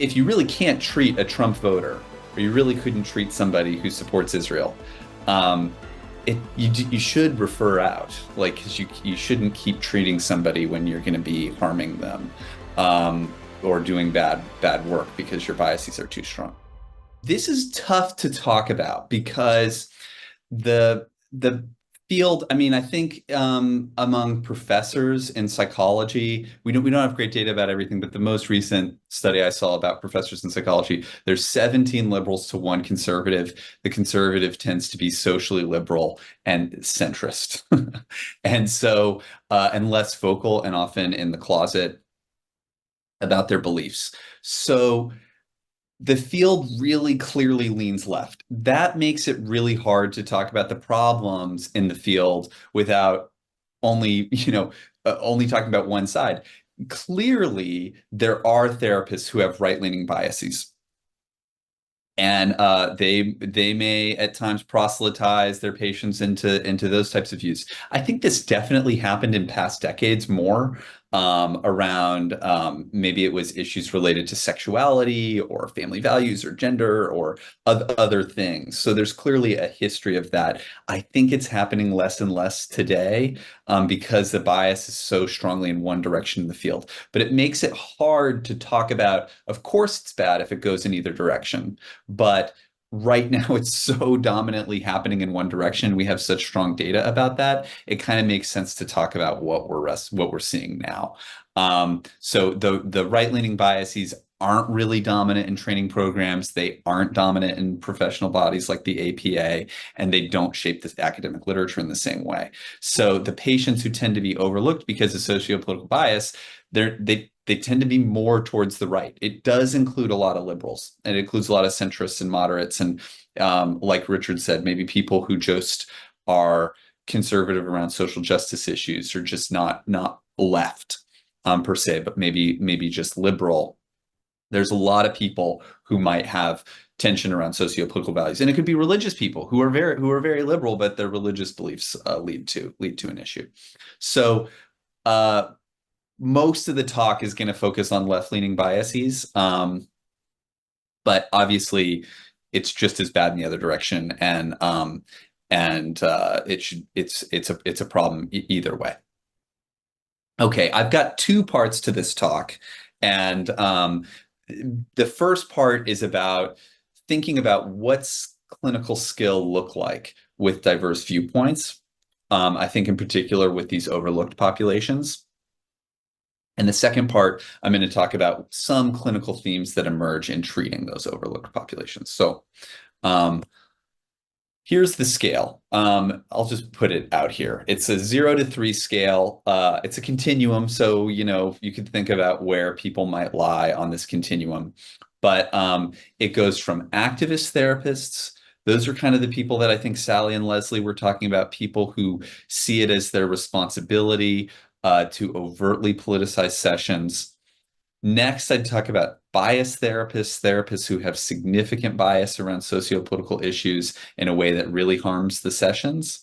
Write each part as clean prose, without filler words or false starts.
if you really can't treat a Trump voter, or you really couldn't treat somebody who supports Israel, um, you should refer out, like, because you shouldn't keep treating somebody when you're going to be harming them, or doing bad work because your biases are too strong. This is tough to talk about because the field, I mean, I think among professors in psychology, we don't have great data about everything, but the most recent study I saw about professors in psychology, there's 17 liberals to one conservative. The conservative tends to be socially liberal and centrist, and so and less vocal and often in the closet about their beliefs. So the field really clearly leans left. That makes it really hard to talk about the problems in the field without only, only talking about one side. Clearly, there are therapists who have right-leaning biases. And they may at times proselytize their patients into those types of views. I think this definitely happened in past decades more around maybe it was issues related to sexuality or family values or gender or other things. So there's clearly a history of that. I think it's happening less and less today because the bias is so strongly in one direction in the field. But it makes it hard to talk about, of course, it's bad if it goes in either direction. But right now, it's so dominantly happening in one direction. We have such strong data about that. It kind of makes sense to talk about what we're seeing now. So the right-leaning biases aren't really dominant in training programs. They aren't dominant in professional bodies like the APA, and they don't shape the academic literature in the same way. So the patients who tend to be overlooked because of socio-political bias, they tend to be more towards the right. It does include a lot of liberals, and it includes a lot of centrists and moderates, and like Richard said, maybe people who just are conservative around social justice issues or just not left per se, but maybe just liberal. There's a lot of people who might have tension around socio-political values, and it could be religious people who are very liberal, but their religious beliefs lead to an issue. So. Most of the talk is going to focus on left-leaning biases, but obviously it's just as bad in the other direction, and it's a problem either way. Okay, I've got two parts to this talk, and the first part is about thinking about what's clinical skill look like with diverse viewpoints. I think in particular with these overlooked populations. And the second part, I'm going to talk about some clinical themes that emerge in treating those overlooked populations. So here's the scale. I'll just put it out here. It's a 0 to 3 scale. It's a continuum. So, you could think about where people might lie on this continuum. But it goes from activist therapists. Those are kind of the people that I think Sally and Leslie were talking about, people who see it as their responsibility to overtly politicize sessions. Next, I'd talk about bias therapists who have significant bias around socio-political issues in a way that really harms the sessions.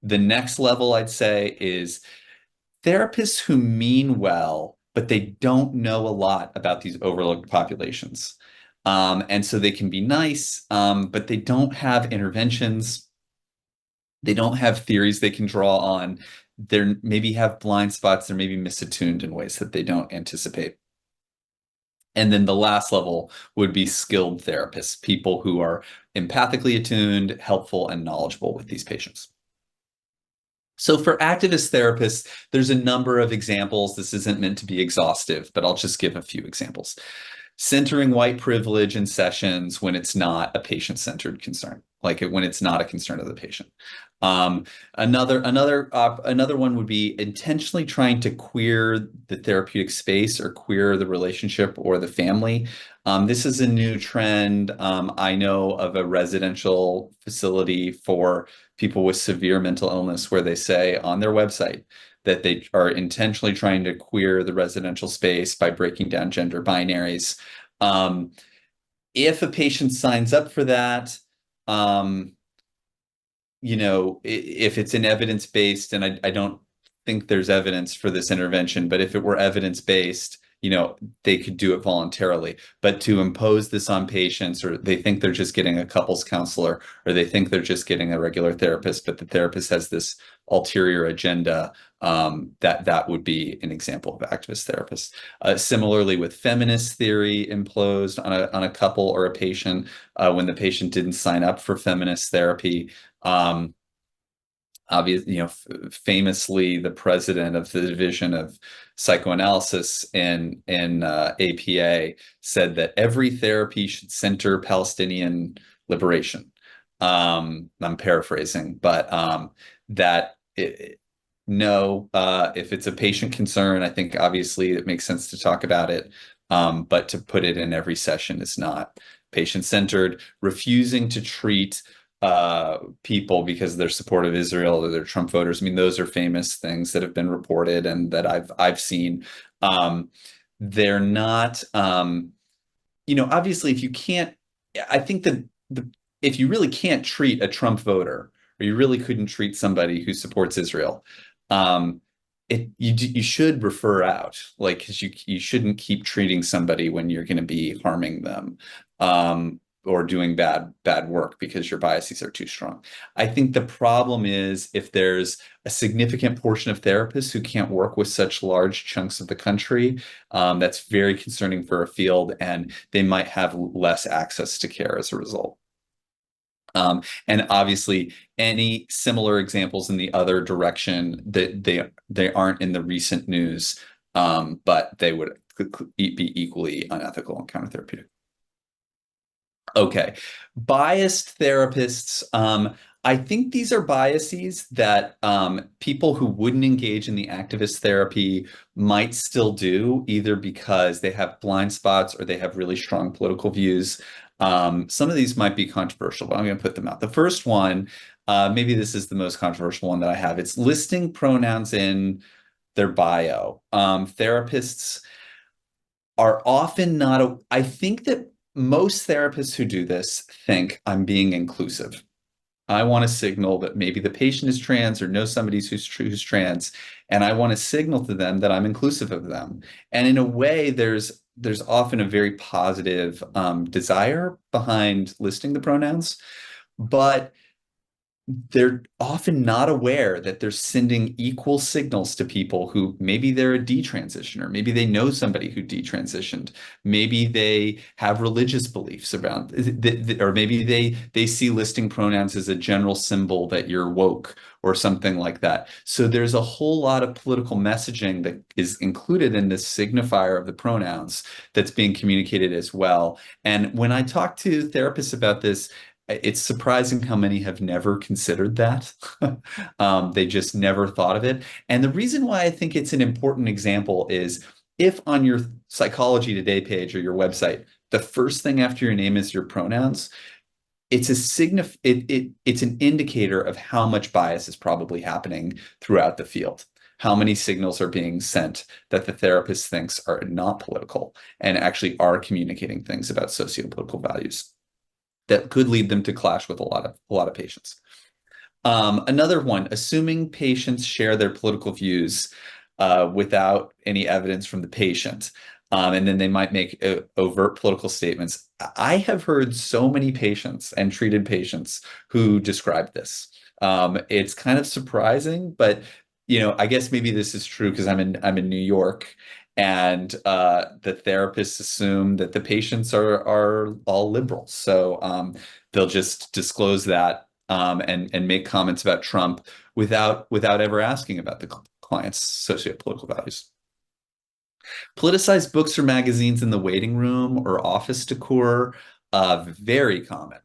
The next level, I'd say, is therapists who mean well, but they don't know a lot about these overlooked populations. And so they can be nice, but they don't have interventions. They don't have theories they can draw on. They maybe have blind spots. They're maybe misattuned in ways that they don't anticipate. And then the last level would be skilled therapists, people who are empathically attuned, helpful, and knowledgeable with these patients. So for activist therapists, there's a number of examples. This isn't meant to be exhaustive, but I'll just give a few examples. Centering white privilege in sessions when it's not a patient-centered concern, like when it's not a concern of the patient. Another one would be intentionally trying to queer the therapeutic space or queer the relationship or the family. This is a new trend. I know of a residential facility for people with severe mental illness where they say on their website that they are intentionally trying to queer the residential space by breaking down gender binaries. If a patient signs up for that, if it's an evidence-based, and I don't think there's evidence for this intervention, but if it were evidence-based, they could do it voluntarily. But to impose this on patients, or they think they're just getting a couples counselor, or they think they're just getting a regular therapist, but the therapist has this ulterior agenda, that would be an example of activist therapists. Similarly, with feminist theory imposed on a couple or a patient, when the patient didn't sign up for feminist therapy. Obviously, famously, the president of the division of psychoanalysis in APA said that every therapy should center Palestinian liberation. I'm paraphrasing, but that it, no, if it's a patient concern, I think obviously it makes sense to talk about it, but to put it in every session is not patient-centered. Refusing to treat people because they're supportive of Israel or they're Trump voters. I mean, those are famous things that have been reported and that I've seen. They're not, obviously, if you can't, I think that if you really can't treat a Trump voter, or you really couldn't treat somebody who supports Israel, um, you should refer out, like, because you shouldn't keep treating somebody when you're going to be harming them. Or doing bad work because your biases are too strong. I think the problem is if there's a significant portion of therapists who can't work with such large chunks of the country, that's very concerning for a field, and they might have less access to care as a result. And obviously, any similar examples in the other direction, that they aren't in the recent news, but they would be equally unethical and countertherapeutic. Okay. Biased therapists. I think these are biases that people who wouldn't engage in the activist therapy might still do, either because they have blind spots or they have really strong political views. Some of these might be controversial, but I'm going to put them out. The first one, maybe this is the most controversial one that I have. It's listing pronouns in their bio. Therapists are often not, I think that most therapists who do this think I'm being inclusive. I want to signal that maybe the patient is trans or knows somebody who's trans, and I want to signal to them that I'm inclusive of them. And in a way, there's often a very positive desire behind listing the pronouns, but they're often not aware that they're sending equal signals to people who maybe they're a detransitioner, maybe they know somebody who detransitioned, maybe they have religious beliefs around, or maybe they see listing pronouns as a general symbol that you're woke or something like that. So there's a whole lot of political messaging that is included in this signifier of the pronouns that's being communicated as well. And when I talk to therapists about this, it's surprising how many have never considered that. They just never thought of it. And the reason why I think it's an important example is if on your Psychology Today page or your website, the first thing after your name is your pronouns, it's it's an indicator of how much bias is probably happening throughout the field. How many signals are being sent that the therapist thinks are not political and actually are communicating things about socio-political values that could lead them to clash with a lot of patients. Another one, assuming patients share their political views without any evidence from the patient. And then they might make overt political statements. I have heard so many patients and treated patients who describe this. It's kind of surprising, but I guess maybe this is true because I'm in New York, and the therapists assume that the patients are all liberals, so they'll just disclose that, and make comments about Trump without ever asking about the client's socio-political values. Politicized books or magazines in the waiting room or office decor, very common.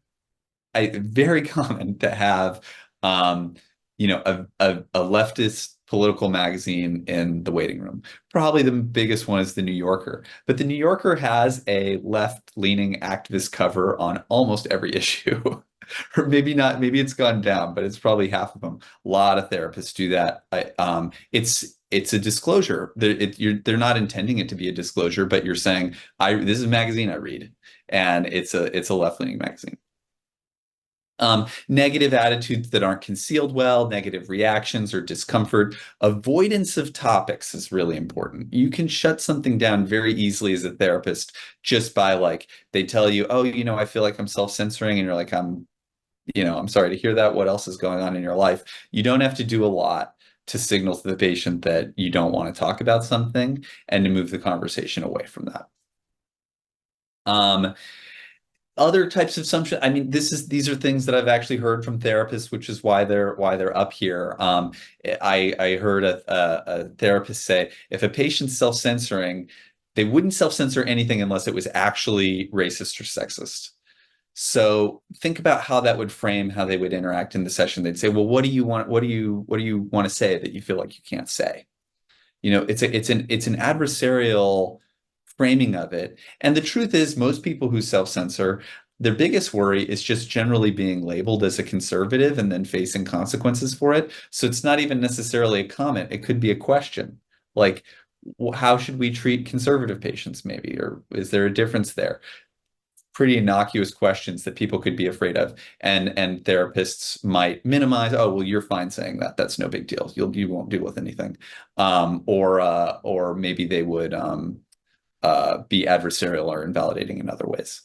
Very common to have, a leftist political magazine in the waiting room. Probably the biggest one is the New Yorker, but the New Yorker has a left-leaning activist cover on almost every issue. Or maybe not, maybe it's gone down, but it's probably half of them. A lot of therapists do that. It's a disclosure. They're not intending it to be a disclosure, but you're saying, this is a magazine I read, and it's a left-leaning magazine. Negative attitudes that aren't concealed well, negative reactions or discomfort. Avoidance of topics is really important. You can shut something down very easily as a therapist just by like, they tell you, oh, I feel like I'm self-censoring, and you're like, I'm sorry to hear that. What else is going on in your life? You don't have to do a lot to signal to the patient that you don't want to talk about something and to move the conversation away from that. Um, Other types of assumption, I mean, these are things that I've actually heard from therapists, which is why they're up here. I heard a therapist say if a patient's self-censoring, they wouldn't self-censor anything unless it was actually racist or sexist. So think about how that would frame how they would interact in the session. They'd say, well, what do you want? What do you want to say that you feel like you can't say? It's an adversarial framing of it. And the truth is, most people who self-censor, their biggest worry is just generally being labeled as a conservative and then facing consequences for it. So it's not even necessarily a comment. It could be a question. Like, how should we treat conservative patients, maybe? Or is there a difference there? Pretty innocuous questions that people could be afraid of, and therapists might minimize. Oh, well, you're fine saying that. That's no big deal. You won't deal with anything. Or maybe they would be adversarial or invalidating in other ways.